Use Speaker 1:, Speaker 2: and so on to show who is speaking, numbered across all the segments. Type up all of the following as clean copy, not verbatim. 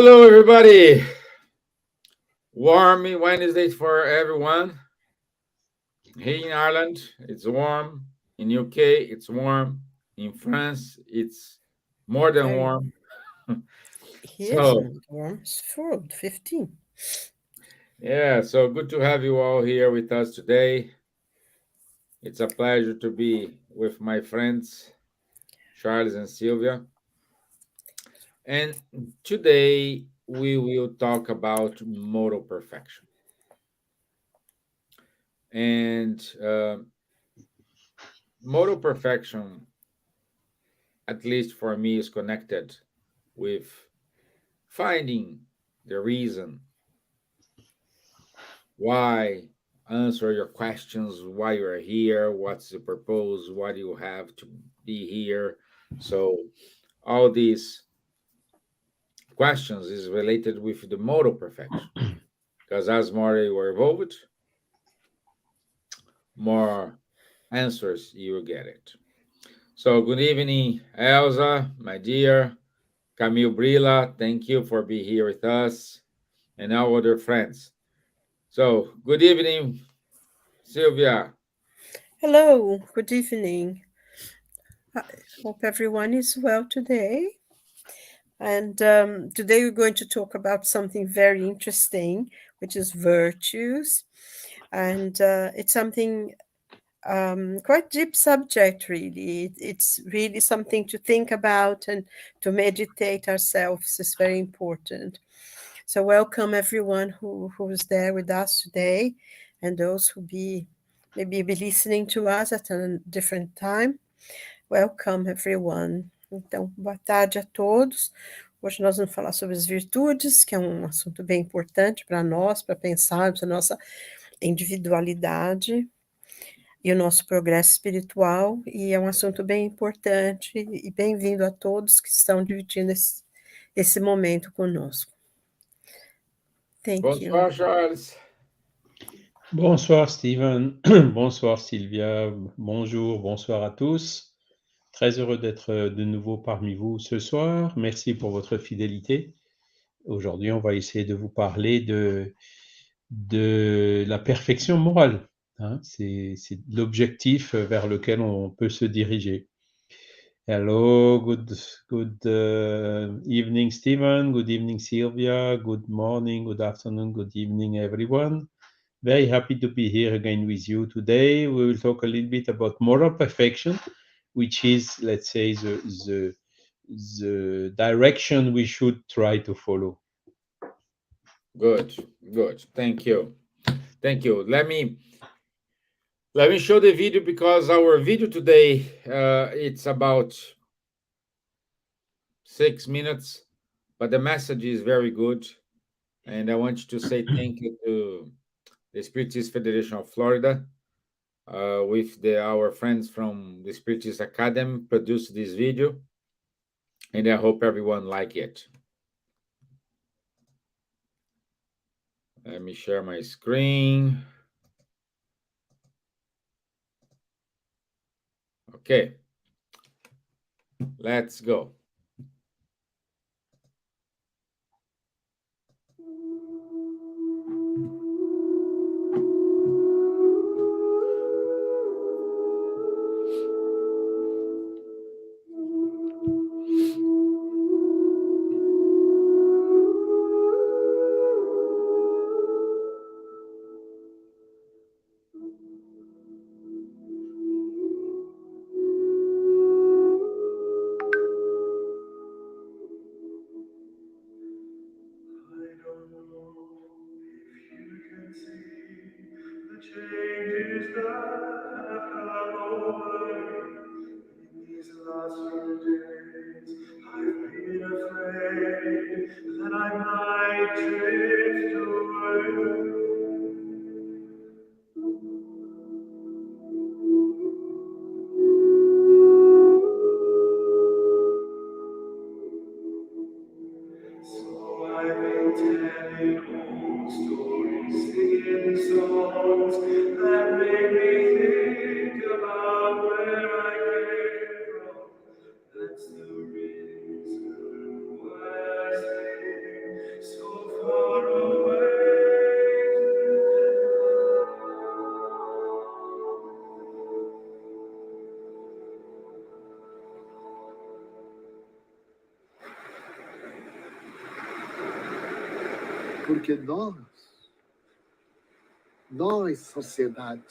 Speaker 1: Hello, everybody. Warm Wednesday for everyone. Here in Ireland, it's warm. In UK, it's warm. In France, it's more than
Speaker 2: Very
Speaker 1: warm.
Speaker 2: here's
Speaker 1: So,
Speaker 2: not warm. It's 15.
Speaker 1: yeah, so good to have you all here with us today. It's a pleasure to be with my friends, Charles and Silvia. And today we will talk about moral perfection. And moral perfection, at least for me, is connected with finding the reason why, answer your questions, why you're here, what's the purpose, why do you have to be here. So all these questions is related with the moral perfection, because as more you are evolved, more answers you will get it. So good evening, Elsa, my dear. Camille Brilla, thank you for being here with us and our other friends. So, good evening, Silvia.
Speaker 2: Hello, good evening. I hope everyone is well today. And today we're going to talk about something very interesting, which is virtues. And it's something quite deep subject, really. It's really something to think about and to meditate ourselves is very important. So welcome everyone who's there with us today, and those who maybe be listening to us at a different time. Welcome everyone. Então, boa tarde a todos. Hoje nós vamos falar sobre as virtudes, que é um assunto bem importante para nós, para pensarmos a nossa individualidade e o nosso progresso espiritual, e é um assunto bem importante, e bem-vindo a todos que estão dividindo esse momento conosco. Thank you.
Speaker 1: Bonsoir, Charles.
Speaker 3: Bonsoir Stevan, bonsoir Silvia, bonjour, bonsoir à tous. Très heureux d'être de nouveau parmi vous ce soir. Merci pour votre fidélité. Aujourd'hui, on va essayer de vous parler de la perfection morale. Hein. C'est l'objectif vers lequel on peut se diriger. Hello, good evening, Steven. Good evening, Silvia. Good morning, good afternoon, good evening, everyone. Very happy to be here again with you today. We will talk a little bit about moral perfection, which is, let's say, the direction we should try to follow.
Speaker 1: Good, good. Thank you. Thank you. Let me show the video because our video today it's about 6 minutes, but the message is very good. And I want to say thank you to the Spiritist Federation of Florida with our friends from the Spiritist Academy produced this video, and I hope everyone like it. Let me share my screen. Okay, let's go.
Speaker 4: Changes that have come over in these last few days. I've been afraid that I might drift away. So I've been telling old stories, singing songs that make me think about where I came from. That's the reason why I sing.
Speaker 5: Porque nós, sociedade,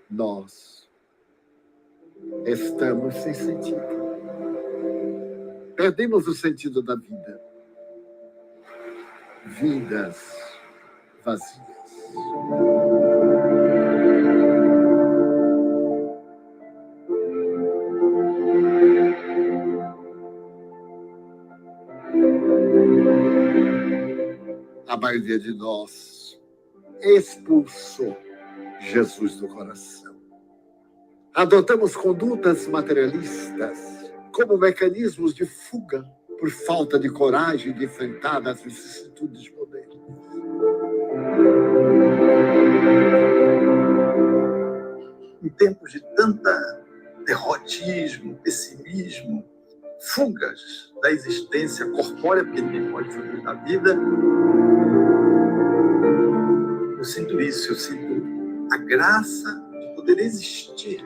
Speaker 5: nós estamos sem sentido. Perdemos o sentido da vida. Vidas vazias. A maioria de nós expulsou Jesus do coração. Adotamos condutas materialistas como mecanismos de fuga por falta de coragem de enfrentar as vicissitudes modernas. Em tempos de tanta derrotismo, pessimismo, fugas da existência corpórea, porque ninguém pode fugir da vida, eu sinto isso, eu sinto a graça de poder existir.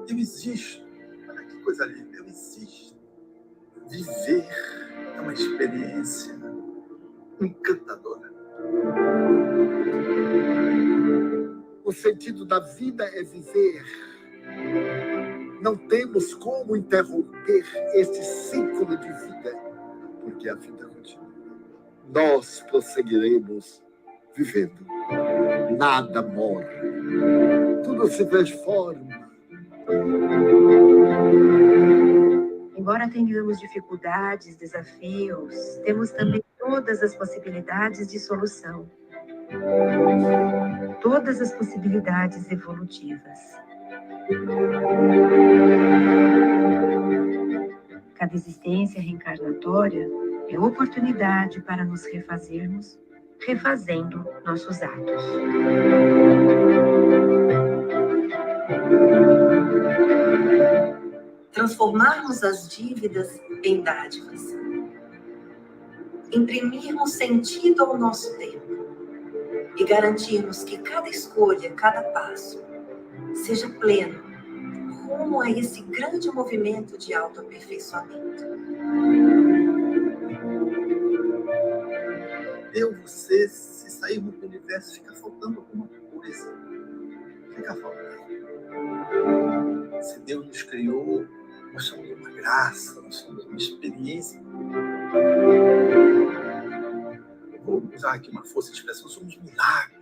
Speaker 5: Eu existo. Olha que coisa linda, eu existo. Viver é uma experiência encantadora. O sentido da vida é viver. Não temos como interromper esse ciclo de vida, porque a vida continua. Nós prosseguiremos vivendo. Nada morre. Tudo se transforma.
Speaker 6: Embora tenhamos dificuldades, desafios, temos também todas as possibilidades de solução. Todas as possibilidades evolutivas. Cada existência reencarnatória é oportunidade para nos refazermos, refazendo nossos atos.
Speaker 7: Transformarmos as dívidas em dádivas. Imprimirmos sentido ao nosso tempo e garantirmos que cada escolha, cada passo, seja pleno, rumo a esse grande movimento de autoaperfeiçoamento.
Speaker 5: Eu, você, se sairmos do universo, fica faltando alguma coisa. Fica faltando. Se Deus nos criou, nós somos uma graça, nós somos uma experiência. Vou usar aqui uma força de expressão, somos milagres.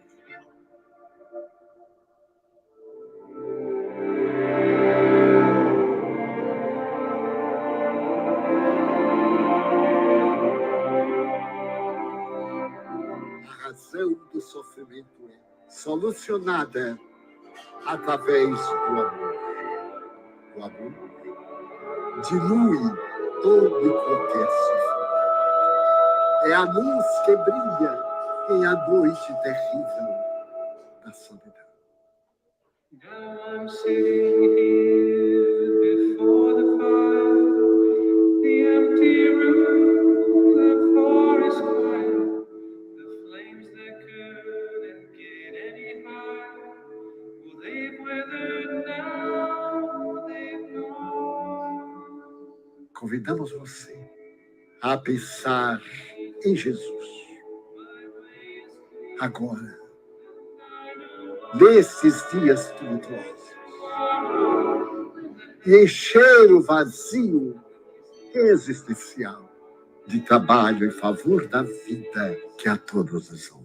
Speaker 5: A razão do sofrimento é solucionada através do amor. O amor dilui todo e qualquer sofrimento. É a luz que brilha em a noite terrível da solidão.
Speaker 4: Now I'm sitting here before the fire, the empty room, the forest quiet, the flames that couldn't get any higher. Well, they've withered now, they've gone.
Speaker 5: Convidamos você a pensar em Jesus. Agora, nesses dias tumultuosos, e encher o vazio existencial de trabalho em favor da vida que a todos nos honra.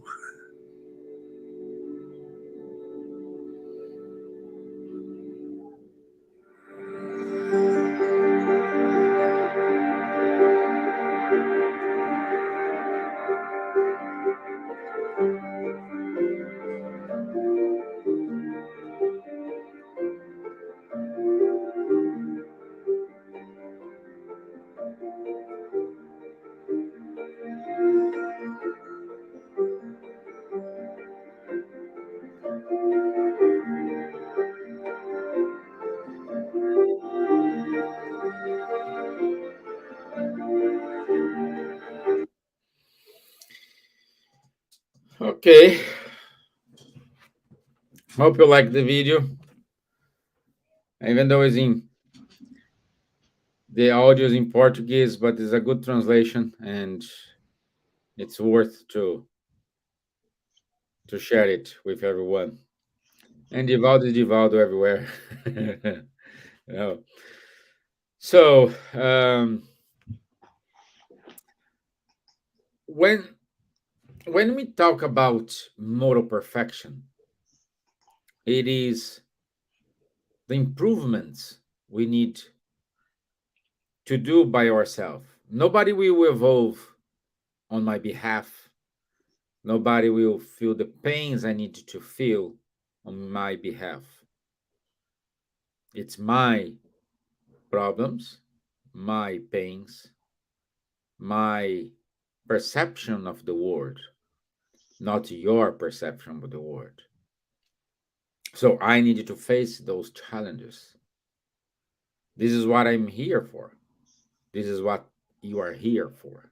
Speaker 1: Okay. Hope you like the video. Even though it's in The audio is in Portuguese, but it's a good translation, and it's worth to share it with everyone. And Divaldo is Divaldo everywhere. You know. So when we talk about moral perfection, it is the improvements we need to do by ourselves. Nobody will evolve on my behalf. Nobody will feel the pains I need to feel on my behalf. It's my problems, my pains, my perception of the world, not your perception of the world. So I needed to face those challenges. This is what I'm here for. This is what you are here for.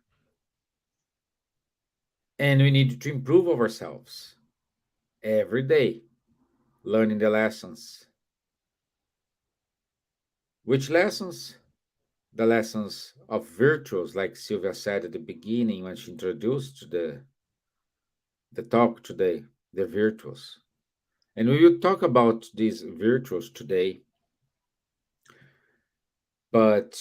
Speaker 1: And we need to improve ourselves every day, learning the lessons. Which lessons? The lessons of virtues, like Silvia said at the beginning when she introduced the talk today, the virtues. And we will talk about these virtues today, but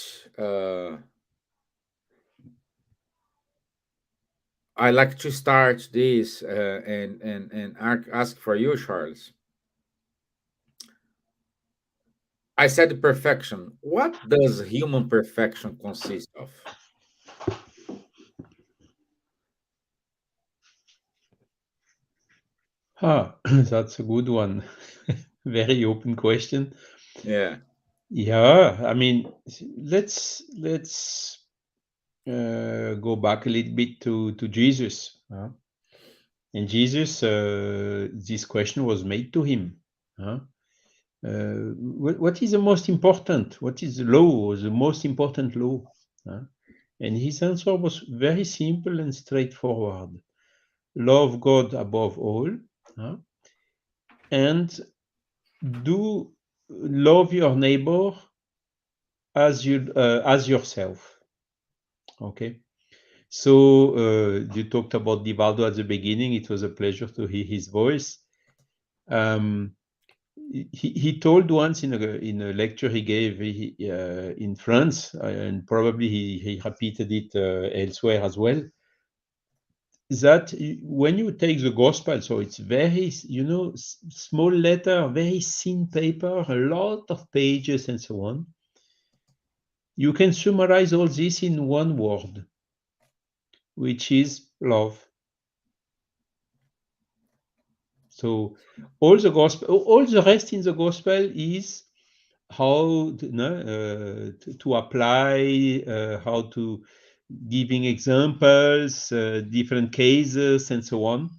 Speaker 1: I like to start this and ask for you, Charles. I said perfection. What does human perfection consist of?
Speaker 3: That's a good one. Very open question.
Speaker 1: Yeah.
Speaker 3: Yeah, I mean, let's go back a little bit to Jesus. And Jesus, this question was made to him. What is the most important? What is the law, the most important law? And his answer was very simple and straightforward. Love God above all, and do love your neighbor as yourself. Okay. So you talked about Divaldo at the beginning. It was a pleasure to hear his voice. He told once in a lecture he gave in France, and probably he repeated it elsewhere as well, that when you take the gospel, so it's very, small letter, very thin paper, a lot of pages and so on, you can summarize all this in one word, which is love. So all the rest in the gospel is how to apply, how to giving examples, different cases, and so on.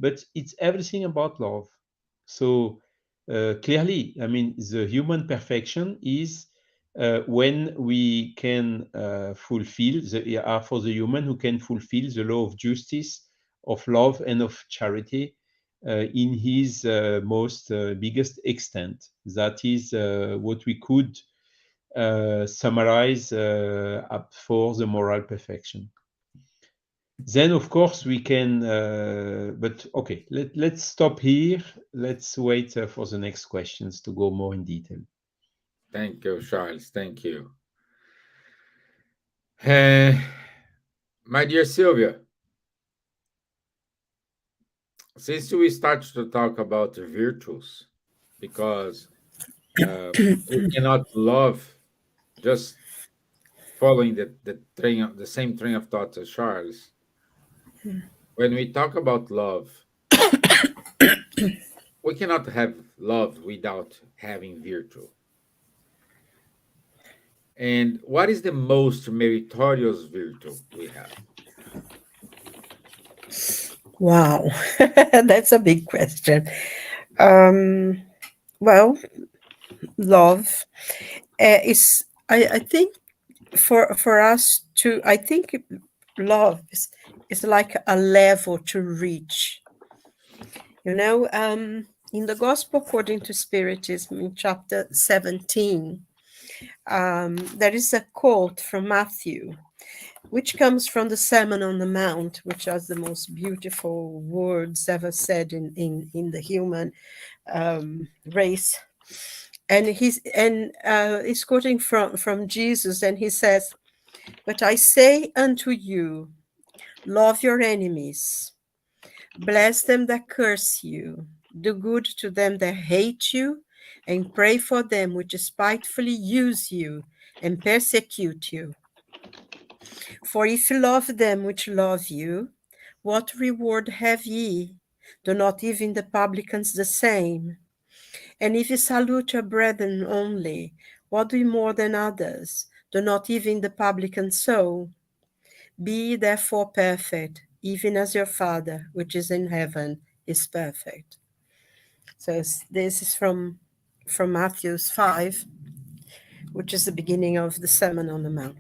Speaker 3: But it's everything about love. So clearly, I mean, the human perfection is when we can fulfill for the human who can fulfill the law of justice, of love, and of charity in his most biggest extent. That is what we could summarize up for the moral perfection. Then, of course, we can, but okay, let's stop here. Let's wait for the next questions to go more in detail.
Speaker 1: Thank you, Charles. Thank you. My dear Silvia, since we start to talk about the virtues, because we cannot love just following the same train of thought as Charles. When we talk about love, we cannot have love without having virtue. And what is the most meritorious virtue we have?
Speaker 2: Wow, that's a big question. Well, love is, I think, for us to, I think love is like a level to reach. In the Gospel according to Spiritism, in chapter 17, There is a quote from Matthew, which comes from the Sermon on the Mount, which are the most beautiful words ever said in the human race. And he's quoting from Jesus, and he says, "But I say unto you, love your enemies, bless them that curse you, do good to them that hate you, and pray for them which spitefully use you and persecute you. For if you love them which love you, what reward have ye? Do not even the publicans the same? And if you salute your brethren only, what do you more than others? Do not even the publicans so? Be ye therefore perfect, even as your Father which is in heaven is perfect." So this is from Matthew 5, which is the beginning of the Sermon on the Mount.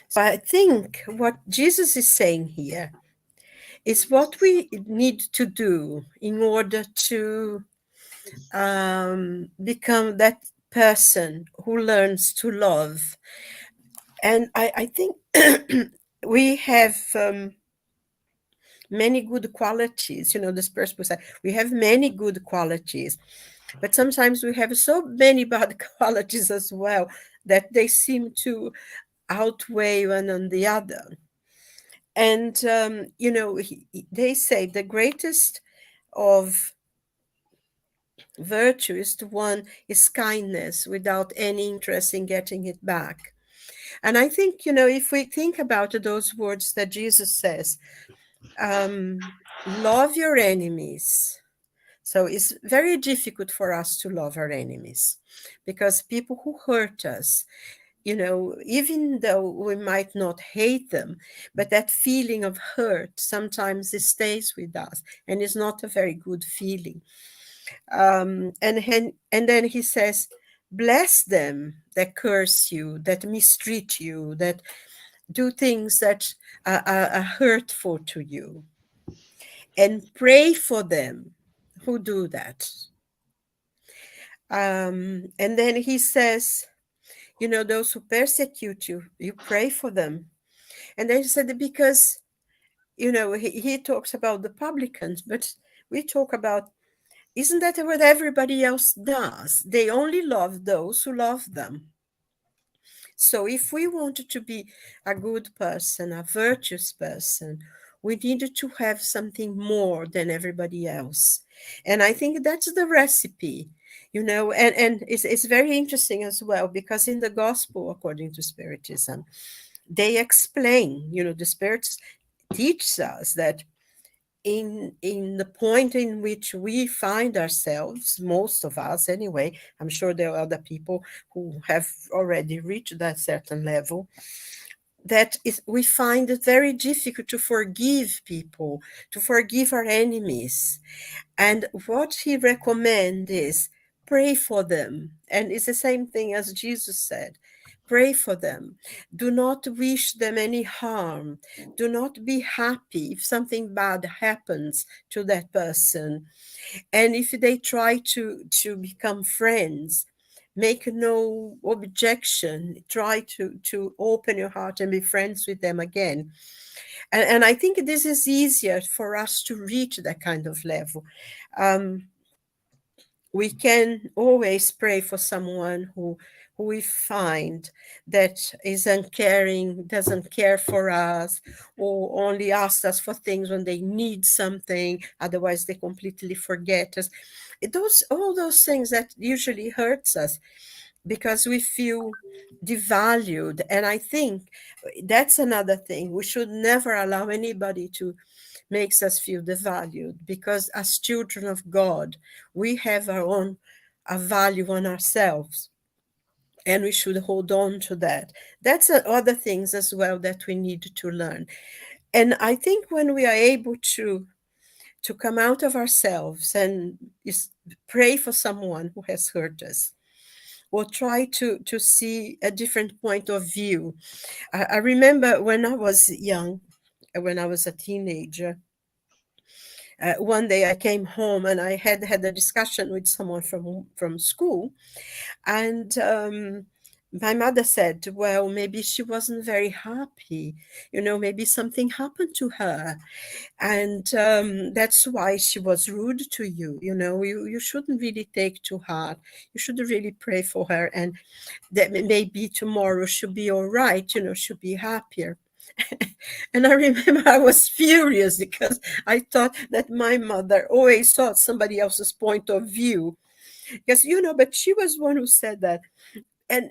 Speaker 2: So I think what Jesus is saying here is what we need to do in order to become that person who learns to love. And I think we have many good qualities. This person will say, we have many good qualities, but sometimes we have so many bad qualities as well that they seem to outweigh one on the other. And, they say the greatest of virtues to one is kindness without any interest in getting it back. And I think, if we think about those words that Jesus says, love your enemies. So it's very difficult for us to love our enemies, because people who hurt us, even though we might not hate them, but that feeling of hurt sometimes it stays with us, and it's not a very good feeling. And then he says, bless them that curse you, that mistreat you, that do things that are hurtful to you, and pray for them who do that. And then he says, those who persecute you, you pray for them. And then he said, because, he talks about the publicans, but we talk about, isn't that what everybody else does? They only love those who love them. So if we wanted to be a good person, a virtuous person, we needed to have something more than everybody else. And I think that's the recipe, and it's very interesting as well, because in the gospel, according to Spiritism, they explain, the spirits teach us that in the point in which we find ourselves, most of us anyway, I'm sure there are other people who have already reached that certain level, that is, we find it very difficult to forgive people, to forgive our enemies. And what he recommends is pray for them. And it's the same thing as Jesus said. Pray for them. Do not wish them any harm. Do not be happy if something bad happens to that person. And if they try to become friends, make no objection. Try to open your heart and be friends with them again. And I think this is easier for us to reach that kind of level. We can always pray for someone who we find that is uncaring, doesn't care for us, or only asks us for things when they need something. Otherwise, they completely forget us. All those things that usually hurts us, because we feel devalued. And I think that's another thing. We should never allow anybody to makes us feel devalued, because as children of God, we have our own value on ourselves, and we should hold on to that. That's other things as well that we need to learn. And I think when we are able to come out of ourselves and pray for someone who has hurt us, or try to see a different point of view. I remember when I was young, when I was a teenager, One day I came home and I had a discussion with someone from school, and my mother said, well, maybe she wasn't very happy. Maybe something happened to her. And that's why she was rude to you. You shouldn't really take to heart. You should really pray for her. And that maybe tomorrow she'll be all right. She'll be happier. And I remember I was furious because I thought that my mother always saw somebody else's point of view. Because, but she was one who said that.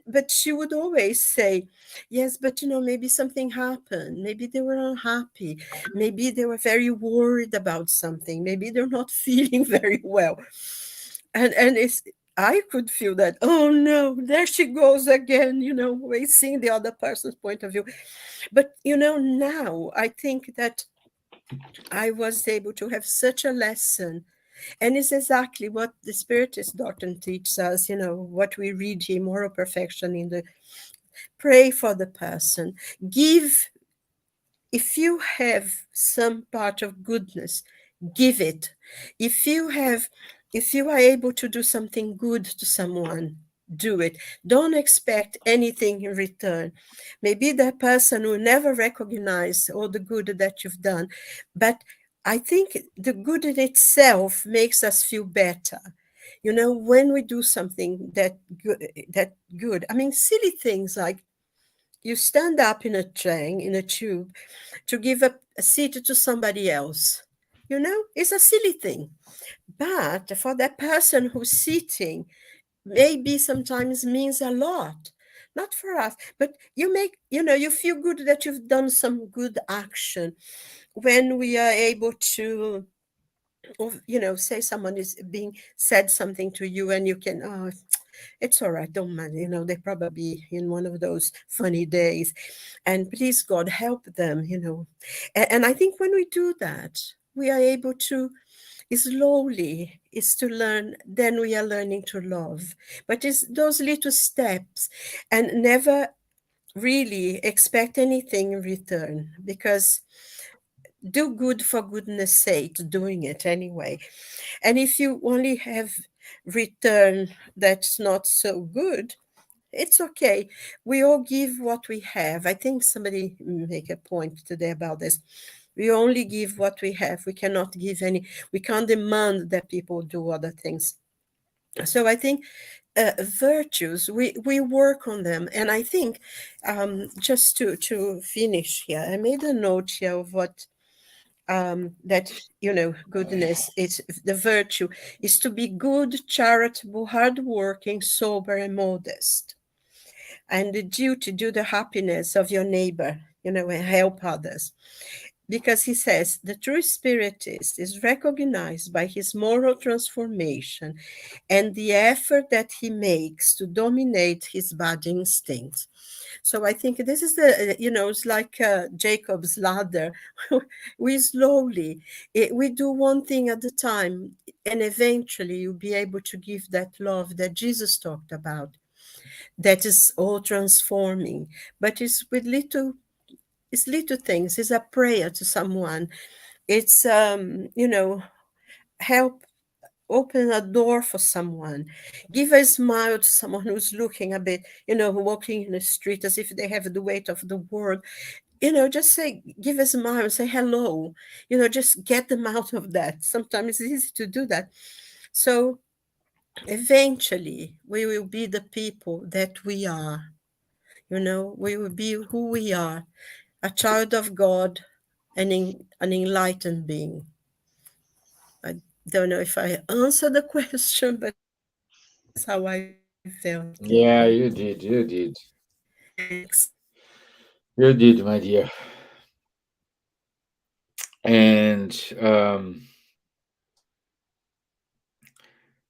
Speaker 2: But she would always say, yes, but maybe something happened, maybe they were unhappy, maybe they were very worried about something, maybe they're not feeling very well. And I could feel that, oh no, there she goes again, always seeing the other person's point of view. But now I think that I was able to have such a lesson. And it's exactly what the Spiritist doctrine teaches us, what we read here, moral perfection in the pray for the person. Give, if you have some part of goodness, give it. If you are able to do something good to someone, do it. Don't expect anything in return. Maybe that person will never recognize all the good that you've done, but I think the good in itself makes us feel better. When we do something that good. I mean, silly things like you stand up in a train, in a tube, to give a seat to somebody else. It's a silly thing. But for that person who's sitting, maybe sometimes means a lot. Not for us, but you feel good that you've done some good action. When we are able to, say someone is being said something to you and you can, oh, it's all right, don't mind, they probably in one of those funny days, and please God help them, and I think when we do that, we are able to slowly is to learn, then we are learning to love. But it's those little steps, and never really expect anything in return, because do good for goodness sake, doing it anyway. And if you only have return that's not so good, it's okay. We all give what we have. I think somebody make a point today about this. We only give what we have. We cannot give any, we can't demand that people do other things. So I think virtues, we work on them. And I think just to finish here, I made a note here of what that goodness is. The virtue is to be good, charitable, hardworking, sober, and modest. And the duty, do the happiness of your neighbor, and help others. Because he says the true spiritist is recognized by his moral transformation and the effort that he makes to dominate his bad instincts. So I think this is it's like Jacob's ladder. We slowly, we do one thing at a time, and eventually you'll be able to give that love that Jesus talked about, that is all transforming. But it's little things. It's a prayer to someone. It's help open a door for someone, give a smile to someone who's looking a bit, walking in the street as if they have the weight of the world. Just say, give a smile, say hello, just get them out of that. Sometimes it's easy to do that. So eventually we will be the people that we are. We will be who we are, a child of God, and an enlightened being. I don't know if I answered the question, but that's how I felt it.
Speaker 1: Yeah, you did. You did.
Speaker 2: Thanks.
Speaker 1: You did, my dear. And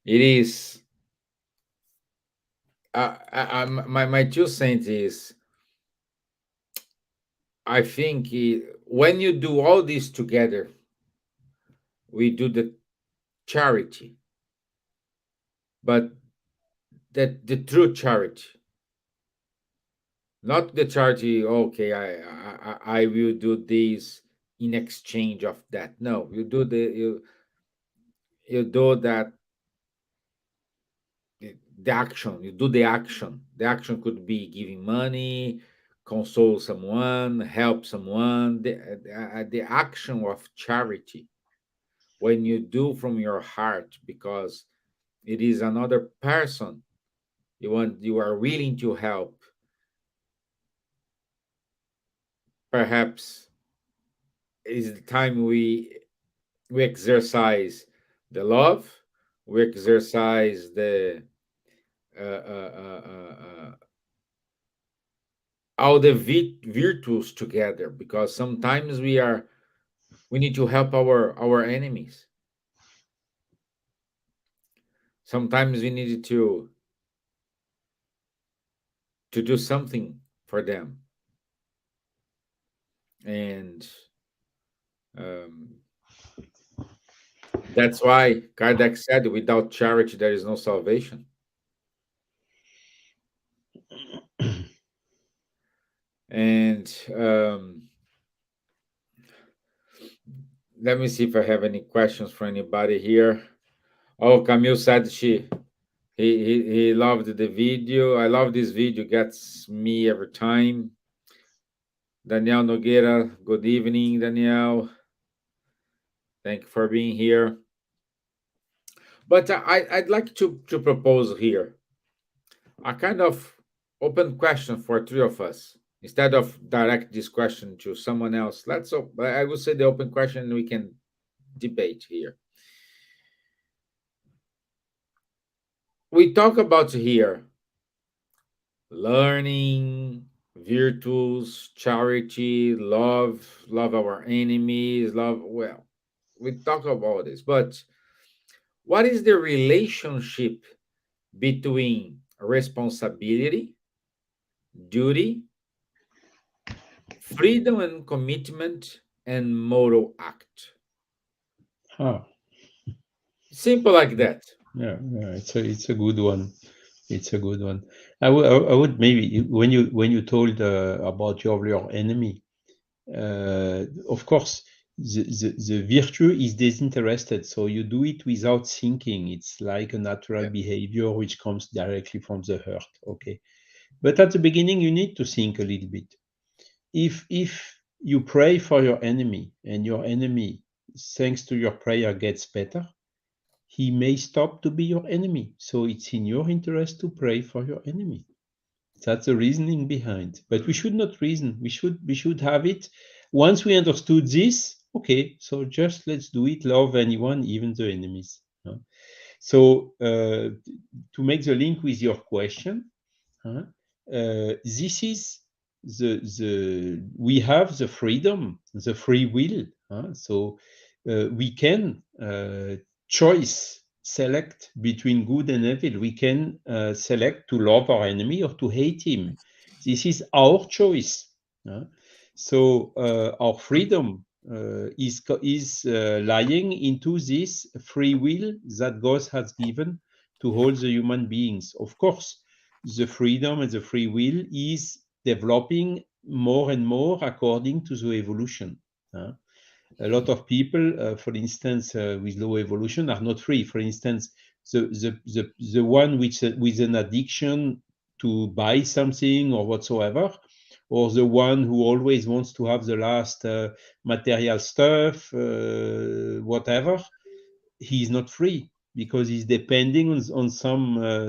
Speaker 1: it is. My 2 cents is. I think when you do all this together, we do the charity, but that the true charity, not the charity. Okay, I will do this in exchange of that. No, you do that, the action. You do the action. The action could be giving money, console someone, help someone. The action of charity, when you do from your heart, because it is another person you are willing to help. Perhaps is the time we exercise the love, we exercise the uh, uh, uh, uh, uh, all the virtues together, because sometimes we need to help our enemies. Sometimes we need to do something for them. And um, that's why Kardec said, without charity there is no salvation. And let me see if I have any questions for anybody here. Oh, Camille said he loved the video. I love this video, gets me every time. Daniel Nogueira, good evening, Daniel. Thank you for being here. But I'd like to propose here a kind of open question for three of us. Instead of direct this question to someone else, I would say the open question, we can debate here. We talk about here learning, virtues, charity, love our enemies, love, well, we talk about this, but what is the relationship between responsibility, duty, freedom and commitment, and moral act?
Speaker 3: Ah,
Speaker 1: Simple like that.
Speaker 3: yeah, it's a good one. It's a good one. I would maybe when you told about your enemy, of course, the virtue is disinterested, so you do it without thinking. It's like a natural
Speaker 1: Yeah.
Speaker 3: behavior which comes directly from the heart. Okay, but at the beginning you need to think a little bit. If you pray for your enemy and your enemy, thanks to your prayer, gets better, he may stop to be your enemy. So it's in your interest to pray for your enemy. That's the reasoning behind. But we should not reason. We should have it. Once we understood this, okay, so just let's do it. Love anyone, even the enemies. So to make the link with your question, this is the we have the freedom, the free will. So we can choice select between good and evil. We can select to love our enemy or to hate him. This is our choice. So our freedom is lying into this free will that God has given to all the human beings. Of course, the freedom and the free will is developing more and more according to the evolution. A lot of people, for instance, with low evolution are not free. For instance, the one with an addiction to buy something or whatsoever, or the one who always wants to have the last material stuff, whatever, he's not free because he's depending on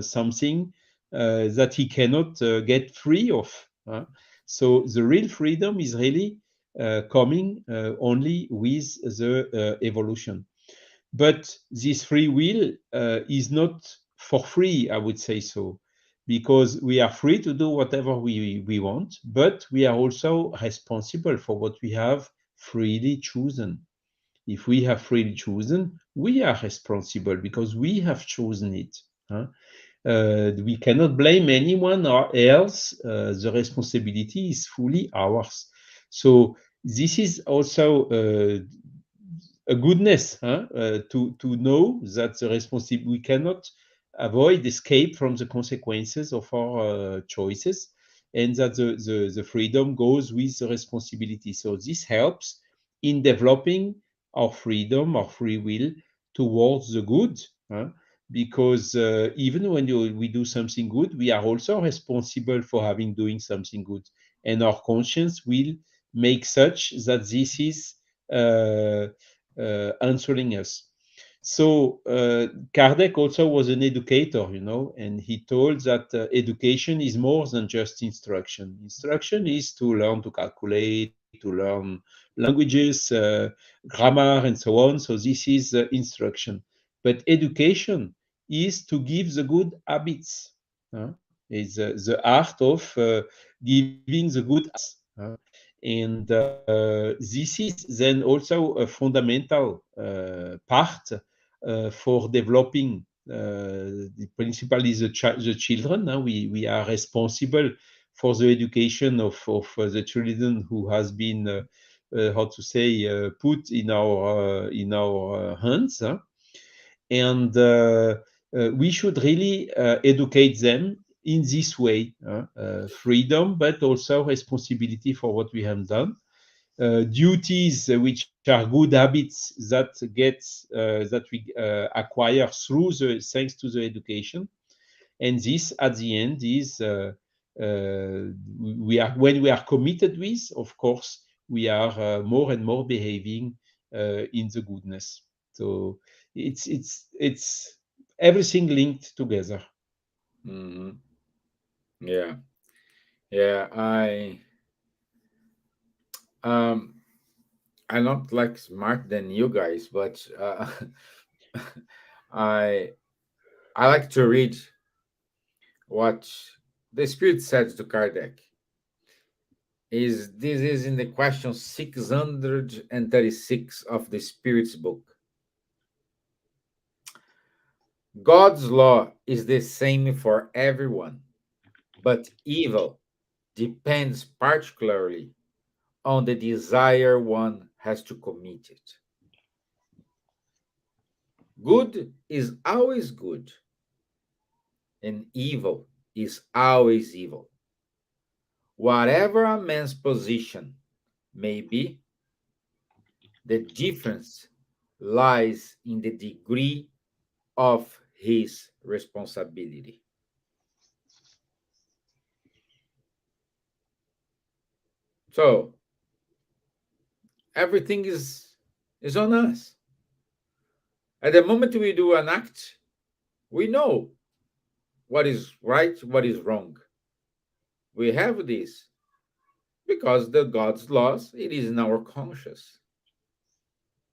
Speaker 3: something that he cannot get free of. So the real freedom is really coming only with the evolution. But this free will is not for free, I would say so, because we are free to do whatever we want, but we are also responsible for what we have freely chosen. If we have freely chosen, we are responsible because we have chosen it. We cannot blame anyone or else. The responsibility is fully ours. So this is also a goodness to know that the responsibility, we cannot avoid escape from the consequences of our choices, and that the freedom goes with the responsibility. So this helps in developing our freedom, our free will towards the good. Huh? Because even when we do something good, we are also responsible for having doing something good, and our conscience will make such that this is uh, answering us. So Kardec also was an educator, and he told that education is more than just instruction. Instruction is to learn to calculate, to learn languages, grammar, and so on. So this is instruction. But education is to give the good habits. Is the art of giving the good habits. And this is then also a fundamental part for developing the principle is the children. We are responsible for the education of the children who has been how to say put in our hands, and we should really educate them in this way, freedom, but also responsibility for what we have done, duties which are good habits that we acquire through the thanks to the education, and this at the end is we are when we are committed with, of course, we are more and more behaving in the goodness. So it's everything linked together.
Speaker 1: Hmm. Yeah, yeah. Um, I'm not like smart than you guys, but I I like to read what the Spirit said to Kardec. This is in the question 636 of the Spirit's book. God's law is the same for everyone, but evil depends particularly on the desire one has to commit it. Good is always good, and evil is always evil. Whatever a man's position may be, the difference lies in the degree of his responsibility. So everything is on us. At the moment we do an act, we know what is right, what is wrong. We have this because the God's laws, it is in our conscience.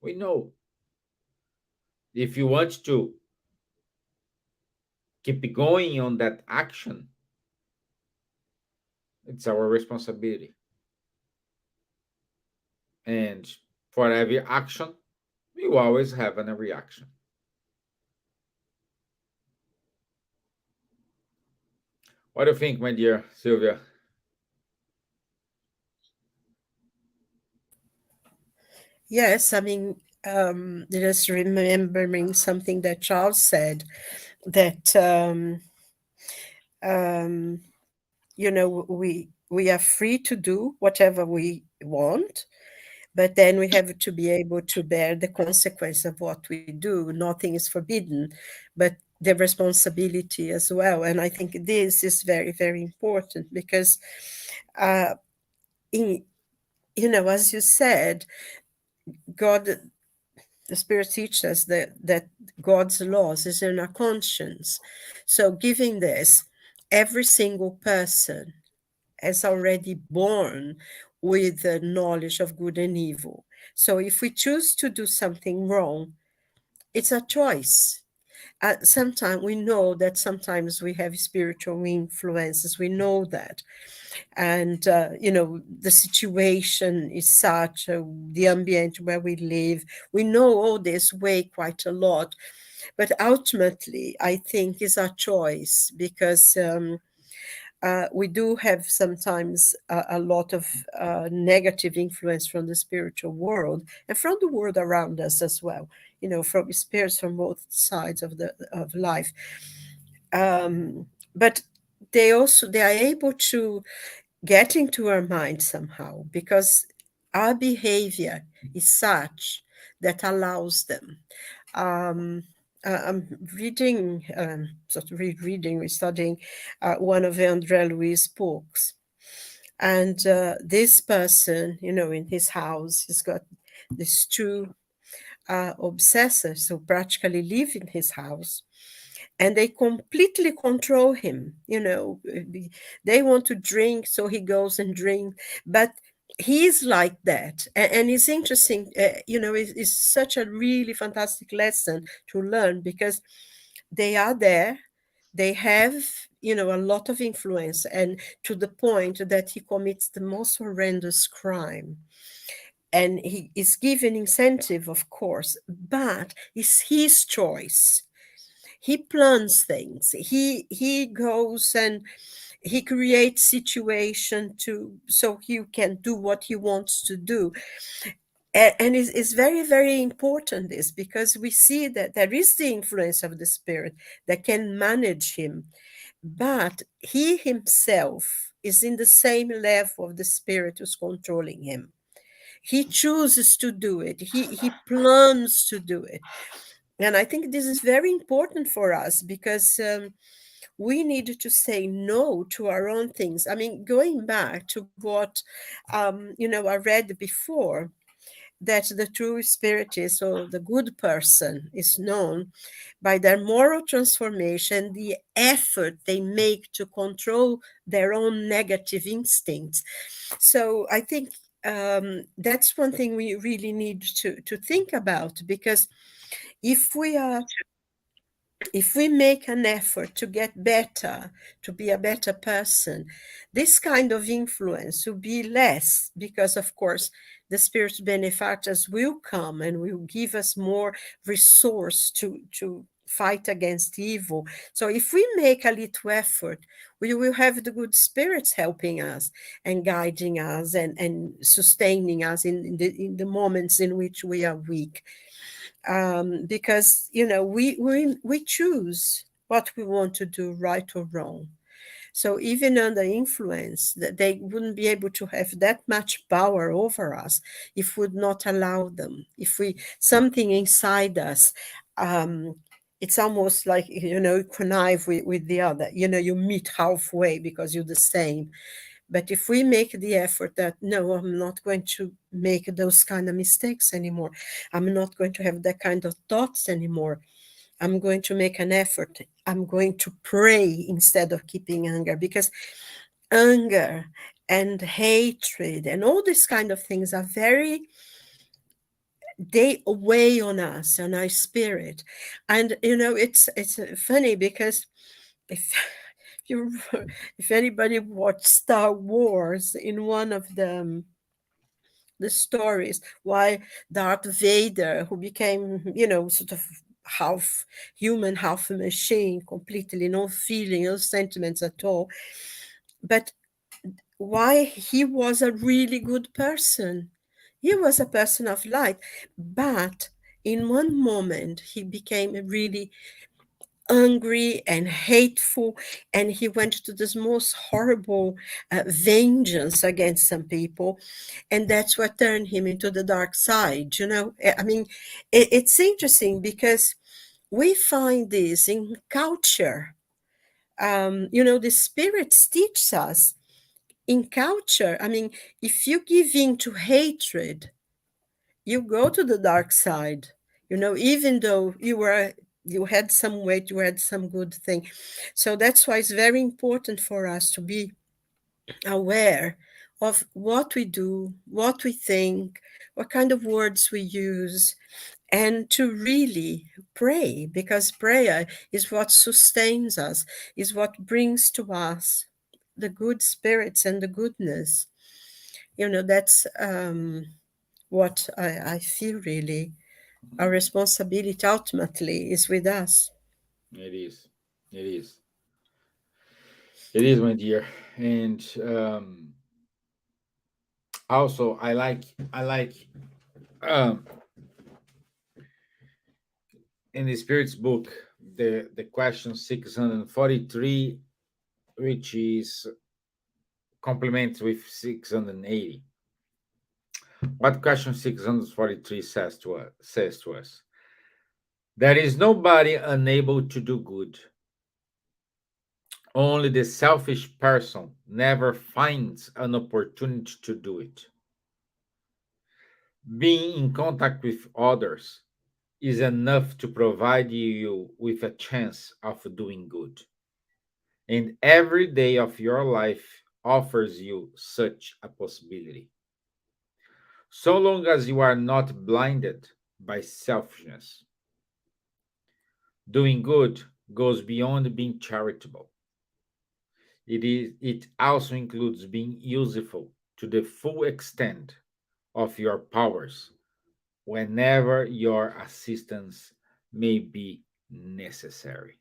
Speaker 1: We know. If you want to keep going on that action, it's our responsibility. And for every action, you always have a reaction. What do you think, my dear Silvia?
Speaker 2: Yes, I mean, just remembering something that Charles said, that um, we are free to do whatever we want, but then we have to be able to bear the consequence of what we do. Nothing is forbidden, but the responsibility as well. And I think this is very, very important because, uh, in, as you said, God, the Spirit teaches us that God's laws is in our conscience. So, giving this, every single person is already born with the knowledge of good and evil. So, if we choose to do something wrong, it's a choice. Sometimes we know that sometimes we have spiritual influences. We know that, and the situation is such, the ambient where we live, we know all this way quite a lot, but ultimately I think is a choice, because we do have sometimes a lot of negative influence from the spiritual world and from the world around us as well, from spirits from both sides of life, but they are able to get into our mind somehow, because our behavior is such that allows them. I'm reading, sort of rereading, studying one of André Louis' books. And this person, in his house, he's got these two obsessors who practically live in his house. And they completely control him. They want to drink, so he goes and drinks. But he's like that. And it's interesting, it's such a really fantastic lesson to learn, because they are there. They have, a lot of influence, and to the point that he commits the most horrendous crime. And he is given incentive, of course, but it's his choice. He plans things. He goes and he creates situation so he can do what he wants to do. And it's very, very important, this, because we see that there is the influence of the spirit that can manage him, but he himself is in the same level of the spirit who's controlling him. He chooses to do it. He plans to do it. And I think this is very important for us, because we need to say no to our own things. I mean, going back to what, I read before, that the true spiritist, or the good person, is known by their moral transformation, the effort they make to control their own negative instincts. So I think that's one thing we really need to think about, because if we make an effort to get better, to be a better person, this kind of influence will be less, because, of course, the spirit benefactors will come and will give us more resource to fight against evil. So if we make a little effort, we will have the good spirits helping us and guiding us and sustaining us in the moments in which we are weak. Because we choose what we want to do, right or wrong. So even under influence, that they wouldn't be able to have that much power over us if we would not allow them. If something inside us, it's almost like, connive with the other. You meet halfway because you're the same. But if we make the effort that, no, I'm not going to make those kind of mistakes anymore. I'm not going to have that kind of thoughts anymore. I'm going to make an effort. I'm going to pray instead of keeping anger, because anger and hatred and all these kind of things are they weigh on us, on our spirit. And, it's funny, because if anybody watched Star Wars, in one of the stories, why Darth Vader, who became, sort of half human, half a machine, completely no feeling, no sentiments at all, but why he was a really good person. He was a person of light, but in one moment he became really angry and hateful, and he went to this most horrible vengeance against some people, and that's what turned him into the dark side. I mean, it's interesting, because we find this in culture. The spirits teach us in culture. I mean, if you give in to hatred, you go to the dark side, even though you had some weight, you had some good thing. So that's why it's very important for us to be aware of what we do, what we think, what kind of words we use, and to really pray, because prayer is what sustains us, is what brings to us the good spirits and the goodness. That's what I feel really. Our responsibility ultimately is with us.
Speaker 1: It is. It is. It is, my dear. And also, I like um, in the Spirit's book, the question 643, which is complements with 680. what question 643 says to us. There is nobody unable to do good. Only the selfish person never finds an opportunity to do it. Being in contact with others is enough to provide you with a chance of doing good. And every day of your life offers you such a possibility. So long as you are not blinded by selfishness, doing good goes beyond being charitable. It also includes being useful to the full extent of your powers whenever your assistance may be necessary.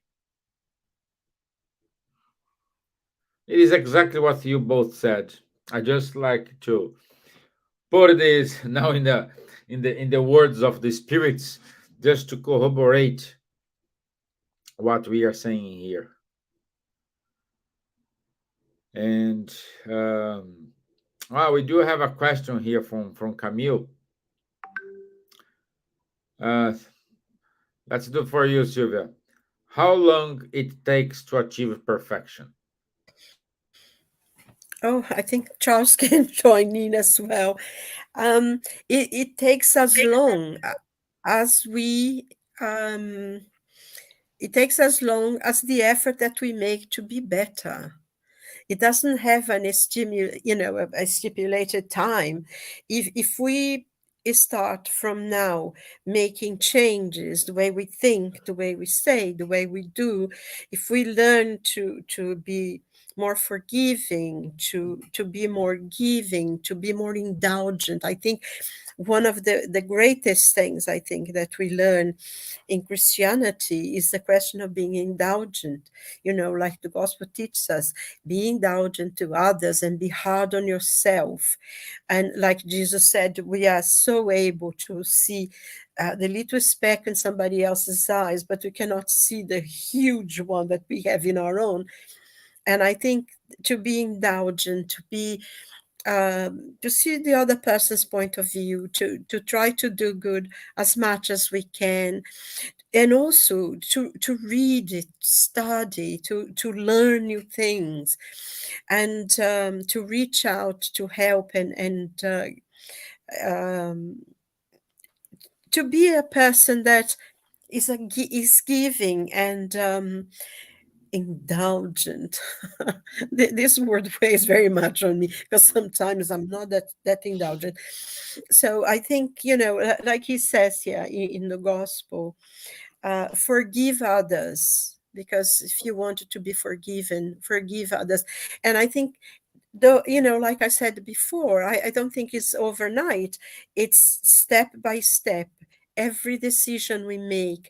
Speaker 1: It is exactly what you both said. I just like to put this now in the words of the spirits, just to corroborate what we are saying here. And we do have a question here from Camille. Uh, let's do for you, Silvia. How long it takes to achieve perfection?
Speaker 2: Oh, I think Charles can join in as well. It takes as long as we it takes as long as the effort that we make to be better. It doesn't have a stipulated time. If we start from now making changes, the way we think, the way we say, the way we do, if we learn to be more forgiving, to be more giving, to be more indulgent, I think one of the greatest things I think that we learn in Christianity is the question of being indulgent. Like the gospel teaches us, be indulgent to others and be hard on yourself. And like Jesus said, we are so able to see the little speck in somebody else's eyes, but we cannot see the huge one that we have in our own. And I think to be indulgent, to see the other person's point of view, to try to do good as much as we can, and also to read it, study, to learn new things, and to reach out to help and um, to be a person that is giving and indulgent. This word weighs very much on me because sometimes I'm not that indulgent. So I think, like he says here in the gospel, forgive others, because if you wanted to be forgiven, forgive others. And I think, though, like I said before, I don't think it's overnight. It's step by step. Every decision we make,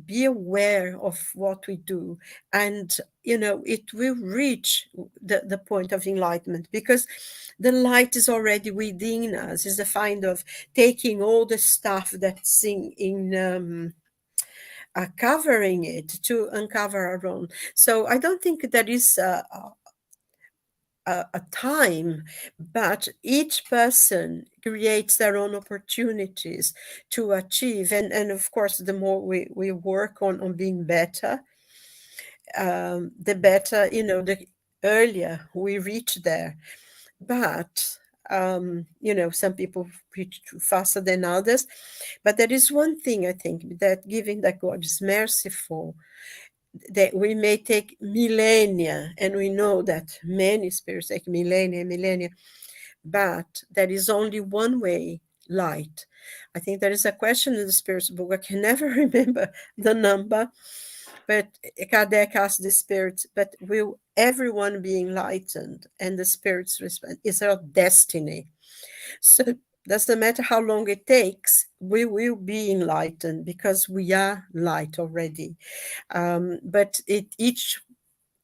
Speaker 2: be aware of what we do, and it will reach the point of enlightenment, because the light is already within us. Is a kind of taking all the stuff that's in covering it to uncover our own. So I don't think there is a time, but each person creates their own opportunities to achieve. And of course, the more we work on being better, the better, the earlier we reach there. But some people reach faster than others. But there is one thing, I think, that given that God is merciful, that we may take millennia, and we know that many spirits take millennia, but there is only one way, light. I think there is a question in the spirits book, I can never remember the number, but Kardec asked the spirits, but will everyone be enlightened? And the spirits respond, it's our destiny. So doesn't matter how long it takes, we will be enlightened because we are light already. But each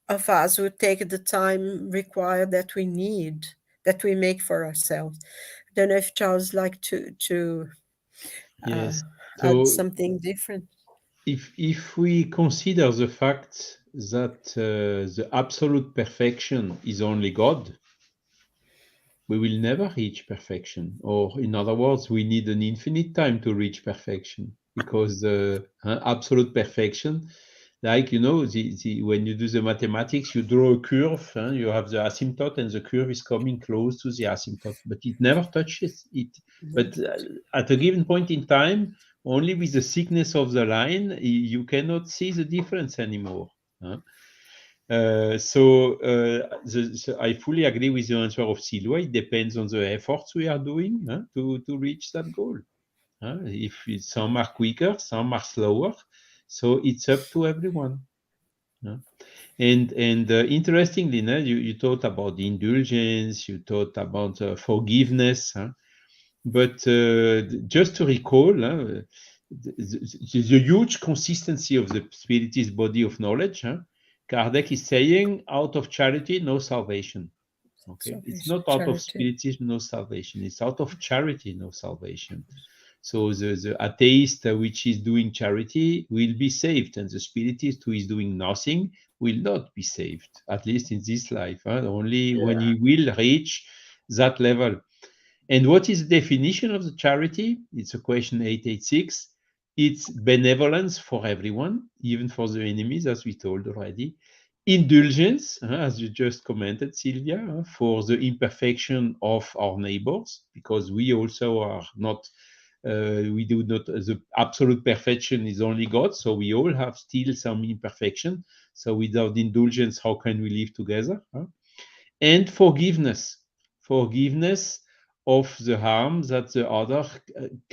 Speaker 2: of us will take the time required that we need, that we make for ourselves. I don't know if Charles like to
Speaker 3: Yes.
Speaker 2: add
Speaker 3: So
Speaker 2: something different.
Speaker 3: if we consider the fact that the absolute perfection is only God, we will never reach perfection. Or in other words, we need an infinite time to reach perfection, because absolute perfection, like, when you do the mathematics, you draw a curve, you have the asymptote, and the curve is coming close to the asymptote, but it never touches it. But at a given point in time, only with the thickness of the line, you cannot see the difference anymore. So I fully agree with the answer of Silvia. It depends on the efforts we are doing to reach that goal. If some are quicker, some are slower, so it's up to everyone. And interestingly, you thought about the indulgence, you thought about forgiveness, but just to recall, the huge consistency of the Spiritist body of knowledge. Kardec is saying, out of charity, no salvation. Okay, it's not out of Spiritism, no salvation. It's out of charity, no salvation. So the atheist which is doing charity will be saved, and the Spiritist who is doing nothing will not be saved, at least in this life. Only when he will reach that level. And what is the definition of the charity? It's a question 886. It's benevolence for everyone, even for the enemies, as we told already. Indulgence, as you just commented, Silvia, for the imperfection of our neighbors, because we also are not, we do not, the absolute perfection is only God, so we all have still some imperfection. So without indulgence, how can we live together? And forgiveness of the harm that the other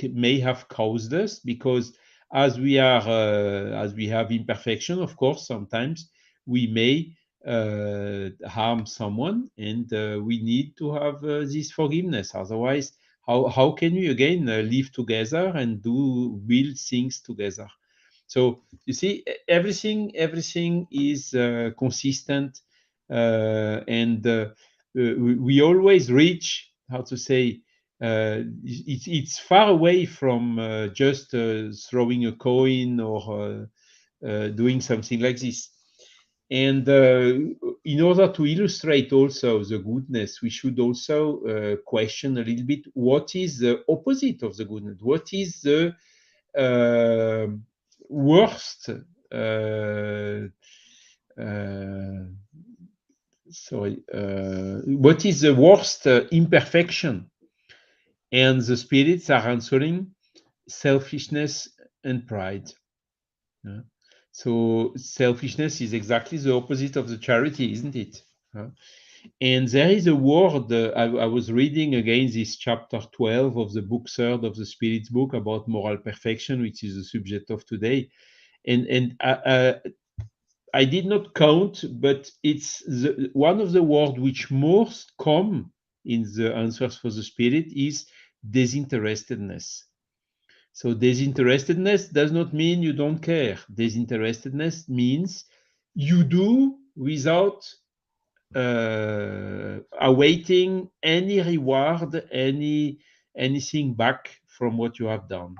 Speaker 3: may have caused us, because as we have imperfection, of course, sometimes we may harm someone, and we need to have this forgiveness. Otherwise, how can we again live together and build things together? So you see, everything is consistent, and we always reach, how to say, it's far away from just throwing a coin or doing something like this. And in order to illustrate also the goodness, we should also question a little bit, what is the opposite of the goodness? What is the worst what is the worst imperfection? And the spirits are answering selfishness and pride. So selfishness is exactly the opposite of the charity, isn't it? And there is a word, I was reading again this chapter 12 of the book 3rd of the Spirit's book about moral perfection, which is the subject of today. And I did not count, but it's one of the words which most come in the answers for the Spirit is disinterestedness. So disinterestedness does not mean you don't care. Disinterestedness means you do without awaiting any reward, anything back from what you have done.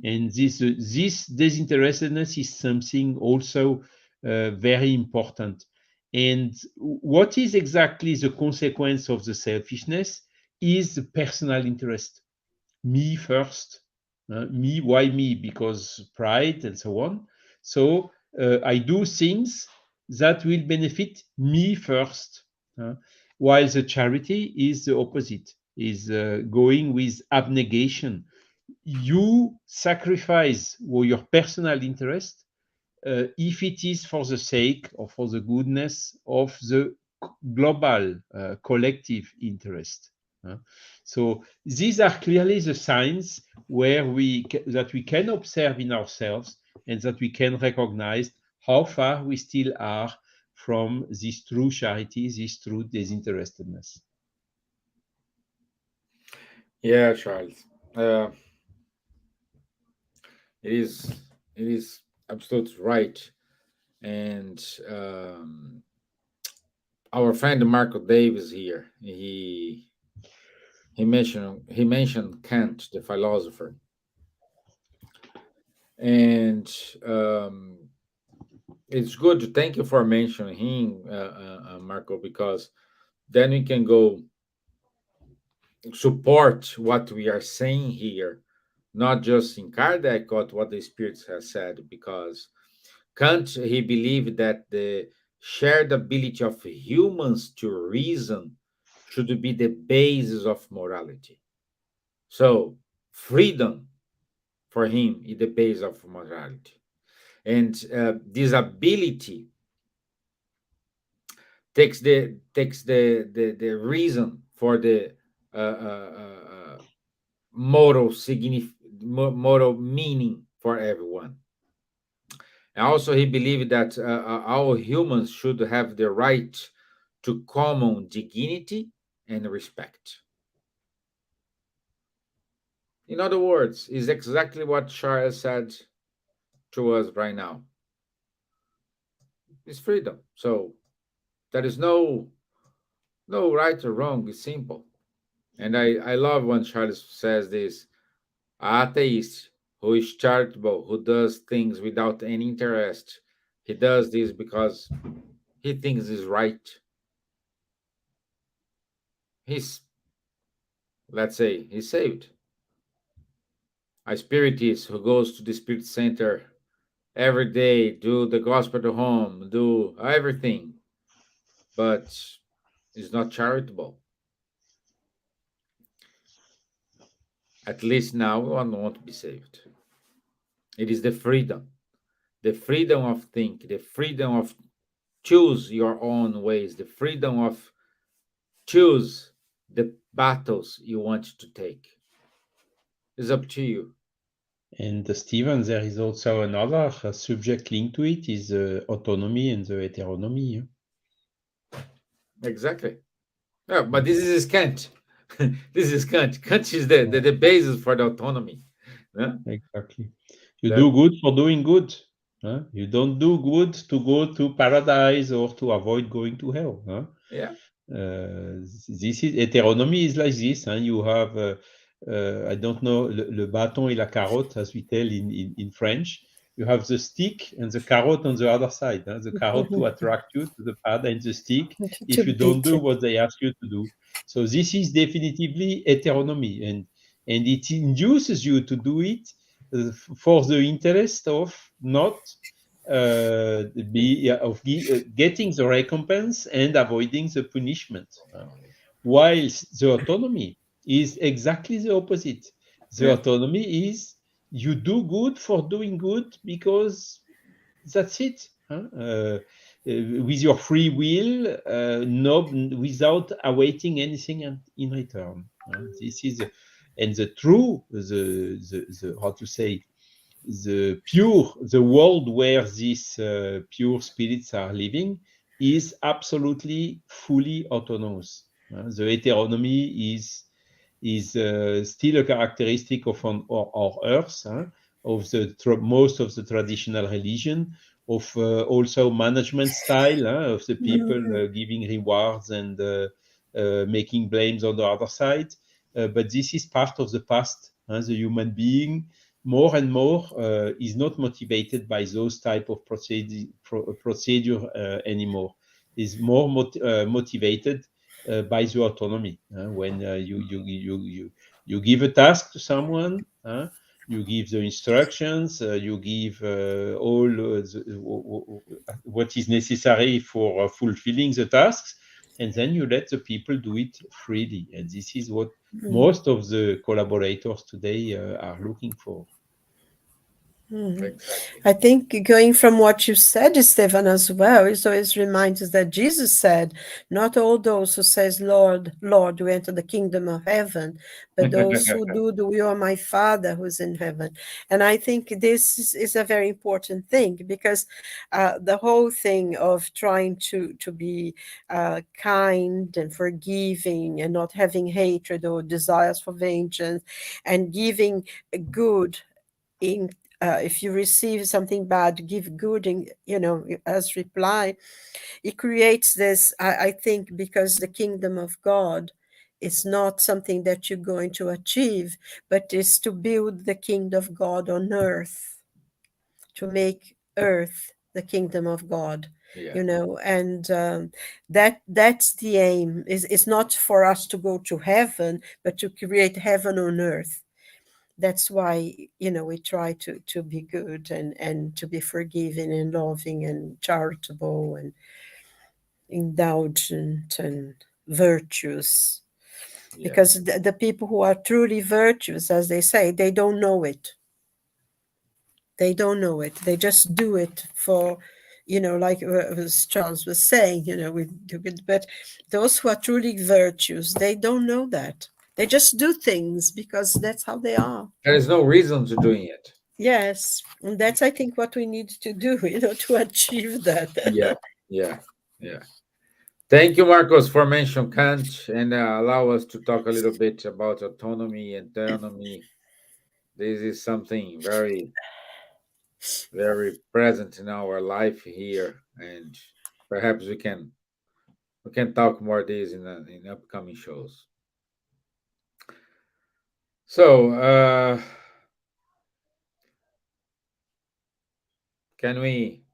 Speaker 3: And this disinterestedness is something also very important. And what is exactly the consequence of the selfishness is the personal interest. Me first. Me, why me? Because pride and so on. So I do things that will benefit me first. While the charity is the opposite, is going with abnegation. You sacrifice your personal interest if it is for the sake or for the goodness of the global collective interest. So these are clearly the signs where that we can observe in ourselves, and that we can recognize how far we still are from this true charity, this true disinterestedness.
Speaker 1: Yeah, Charles. It is absolutely right. And our friend Marco Davis here, he mentioned Kant, the philosopher, and it's good to thank you for mentioning him, Marco, because then we can go support what we are saying here, not just in Kardec, but what the Spirit has said, because Kant, he believed that the shared ability of humans to reason should be the basis of morality. So, freedom for him is the base of morality. And this ability takes the reason for the moral meaning for everyone. And also, he believed that all humans should have the right to common dignity and respect. In other words, is exactly what Charles said to us right now. It's freedom. So there is no right or wrong. It's simple. And I love when Charles says this: atheist who is charitable, who does things without any interest, he does this because he thinks is right. He's, let's say, he's saved. A spiritist who goes to the spirit center every day, do the gospel to home, do everything, but is not charitable. At least now one won't be saved. It is the freedom of think, the freedom of choose your own ways, the freedom of choose the battles you want to take. It's up to you.
Speaker 3: And Steven, there is also another subject linked to it, is autonomy and the heteronomy.
Speaker 1: Exactly. Yeah, but this is Kant. This is Kant. Kant is the basis for the autonomy. Yeah?
Speaker 3: Exactly. You do good for doing good. You don't do good to go to paradise or to avoid going to hell.
Speaker 1: Yeah.
Speaker 3: This is heteronomy is like this. You have, I don't know, le bâton et la carotte, as we tell in French. You have the stick and the carrot on the other side. The carrot to attract you to the path, and the stick if you don't do what they ask you to do. So this is definitively heteronomy, and it induces you to do it for the interest of not getting the recompense and avoiding the punishment. Whilst the autonomy is exactly the opposite. The autonomy is you do good for doing good because that's it. With your free will, without awaiting anything in return. This is, and the true, the how to say, the world where these pure spirits are living is absolutely fully autonomous. The heteronomy is still a characteristic of our earth, of the most of the traditional religion, of also management style, of the people giving rewards and making blames on the other side. But this is part of the past. The human being more and more is not motivated by those type of procedure anymore. Is more motivated by the autonomy. When you give a task to someone, you give the instructions, you give all what is necessary for fulfilling the tasks, and then you let the people do it freely. And this is what most of the collaborators today are looking for.
Speaker 1: Exactly.
Speaker 2: I think going from what you said, Stevan, as well, it always reminds us that Jesus said, not all those who says, Lord, Lord, will enter the kingdom of heaven, but those who do the will of my Father who's in heaven. And I think this is a very important thing, because the whole thing of trying to be kind and forgiving and not having hatred or desires for vengeance and giving good in if you receive something bad, give good, in, as reply. It creates this, I think, because the kingdom of God is not something that you're going to achieve, but is to build the kingdom of God on earth, to make earth the kingdom of God.
Speaker 1: Yeah.
Speaker 2: you know, and that's the aim. Is it's not for us to go to heaven, but to create heaven on earth. That's why, you know, we try to be good and to be forgiving and loving and charitable and indulgent and virtuous,
Speaker 1: Yeah.
Speaker 2: because the people who are truly virtuous, as they say, they don't know it. They don't know it. They just do it for, you know, like as Charles was saying, you know, we do it. But those who are truly virtuous, they don't know that. They just do things because that's how they are.
Speaker 1: There is no reason to doing it.
Speaker 2: Yes, and that's, I think, what we need to do, you know, to achieve that.
Speaker 1: Yeah. Yeah. Yeah. Thank you, Marcos, for mentioning Kant and allow us to talk a little bit about autonomy and autonomy. This is something very, very present in our life here, and perhaps we can talk more this in upcoming shows. So, can we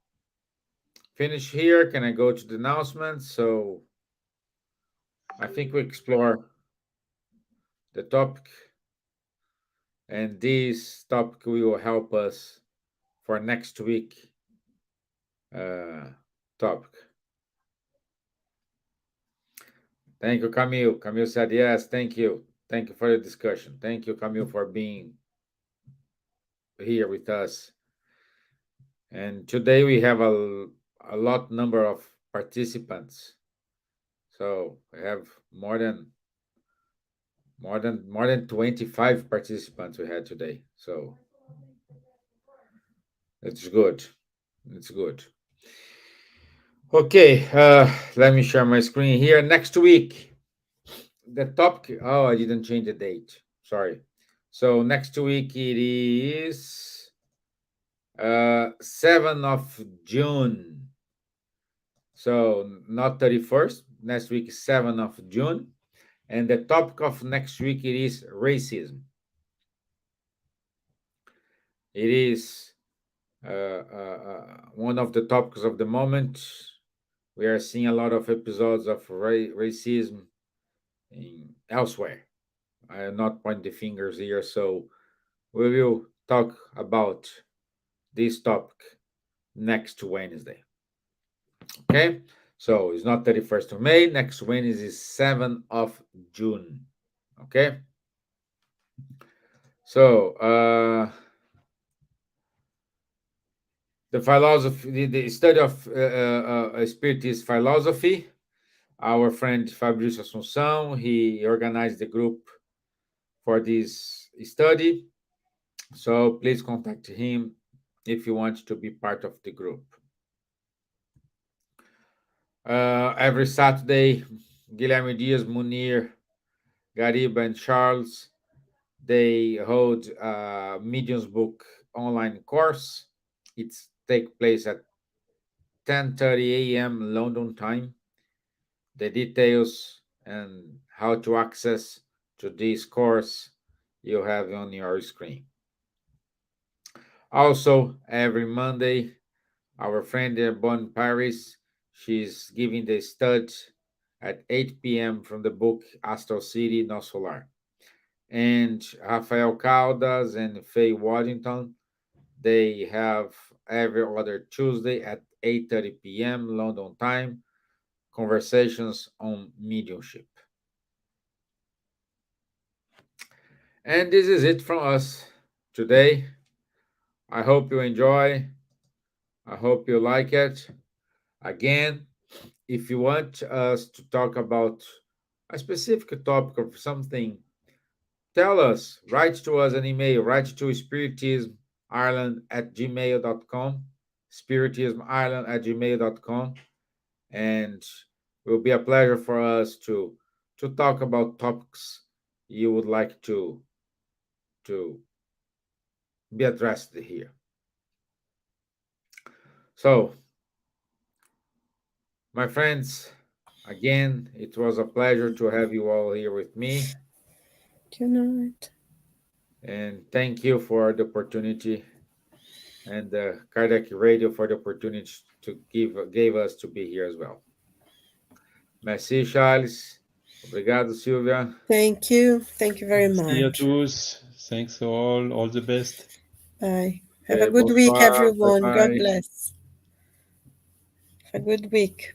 Speaker 1: finish here? Can I go to the announcements? So, I think we explore the topic, and this topic will help us for next week uh, topic. Thank you, Camille. Camille said yes. Thank you. Thank you for the discussion. Thank you, Camille, for being here with us. And today we have a lot number of participants. So we have more than 25 participants we had today. So it's good. It's good. Okay, let me share my screen here. Next week, the topic. Oh, I didn't change the date. Sorry. So next week it is 7th of June. So not 31st. Next week is 7th of June. And the topic of next week it is racism. It is one of the topics of the moment. We are seeing a lot of episodes of racism elsewhere. I am not pointing the fingers here, so we will talk about this topic next Wednesday. Okay, so it's not 31st of May. Next Wednesday is 7th of June. Okay, so the philosophy, the study of Spiritist philosophy. Our friend Fabrício Assunção, he organized the group for this study. So please contact him if you want to be part of the group. Every Saturday, Guilherme Dias, Munir, Gariba, and Charles, they hold a Medium's Book online course. It's take place at 10:30 a.m. London time. The details and how to access to this course you have on your screen. Also, every Monday, our friend Bon Paris, she's giving the stud at 8 p.m. from the book Astral City, No Solar. And Rafael Caldas and Faye Waddington, they have every other Tuesday at 8:30 p.m. London time, conversations on mediumship. And this is it from us today. I hope you enjoy. I hope you like it. Again, if you want us to talk about a specific topic of something, tell us. Write to us an email. Write to spiritismireland@gmail.com. Spiritismireland@gmail.com. And it will be a pleasure for us to talk about topics you would like to be addressed here. So, my friends, again, it was a pleasure to have you all here with me.
Speaker 2: Good night.
Speaker 1: And thank you for the opportunity. and Cardiac Radio for the opportunity to gave us to be here as well. Merci, Charles. Obrigado, Silvia.
Speaker 2: Thank you. Thank you very
Speaker 3: See you
Speaker 2: much.
Speaker 3: tous. Thanks all the best.
Speaker 2: Bye. Have a good week,
Speaker 1: Bonsoir,
Speaker 2: everyone. God
Speaker 1: bye-bye.
Speaker 2: bless. Have a good week.